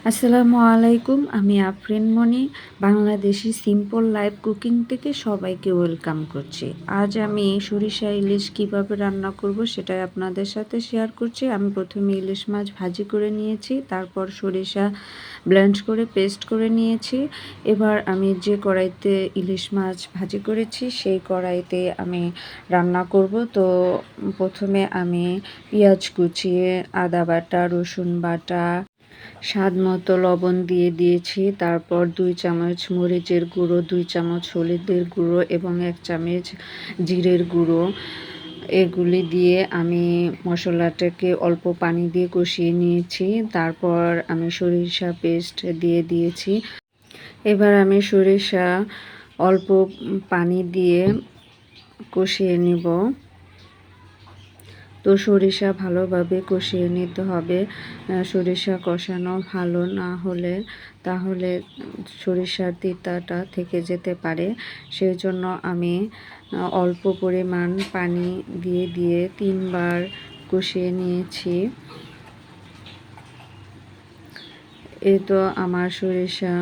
আসসালামু আলাইকুম। আমি আফরিন মনি বাংলাদেশি সিম্পল লাইফ কুকিং থেকে সবাইকে ওয়েলকাম করছি। আজ আমি সরিষা ইলিশ কিভাবে রান্না করব সেটাই আপনাদের সাথে শেয়ার করছি। আমি প্রথমে ইলিশ মাছ ভাজি করে নিয়েছি, তারপর সরিষা ব্লেন্ড করে পেস্ট করে নিয়েছি। এবার আমি যে কড়াইতে ইলিশ মাছ ভাজি করেছি সেই কড়াইতে আমি রান্না করব। তো প্রথমে আমি পেঁয়াজ কুচিয়ে, আদা বাটা, রসুন বাটা, স্বাদ মতো লবণ দিয়ে দিয়েছি। তারপর 2 চামচ মরিচের গুঁড়ো, 2 চামচ হলুদের গুঁড়ো এবং 1 চামচ জিরের গুঁড়ো, এগুলি দিয়ে আমি মশলাটাকে অল্প পানি দিয়ে কষিয়ে নিয়েছি। তারপর আমি সরিষা পেস্ট দিয়ে দিয়েছি। এবার আমি সরিষা অল্প পানি দিয়ে কষিয়ে নিব। তো সরিষা ভালোভাবে কষিয়ে নিতে হবে। সরিষা কষানো ভালো না হলে তাহলে সরিষার তিতাটা থেকে যেতে পারে। সেই জন্য আমি অল্প পরিমাণ পানি দিয়ে 3 বার কষিয়ে নিয়েছি। এই তো আমার সরিষা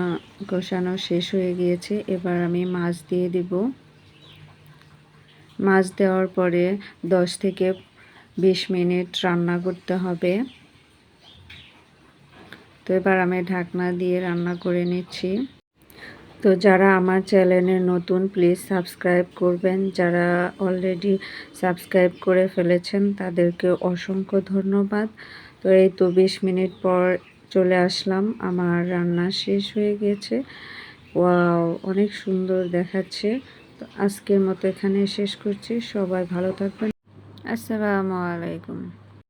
কষানো শেষ হয়ে গিয়েছে। এবার আমি মাছ দিয়ে দিব। মাছ দেওয়ার পরে 10 থেকে 20 মিনিট রান্না করতে হবে। তো এবার আমি ঢাকনা দিয়ে রান্না করে নিচ্ছি। তো যারা আমার চ্যানেলে নতুন প্লিজ সাবস্ক্রাইব করবেন। যারা অলরেডি সাবস্ক্রাইব করে ফেলেছেন তাদেরকে অসংখ্য ধন্যবাদ। তো এই তো 20 মিনিট পর চলে আসলাম, আমার রান্না শেষ হয়ে গেছে। ওয়াও, অনেক সুন্দর দেখাচ্ছে। তো আজকের মতো এখানে শেষ করছি। সবাই ভালো থাকবেন। আসসালামু আলাইকুম।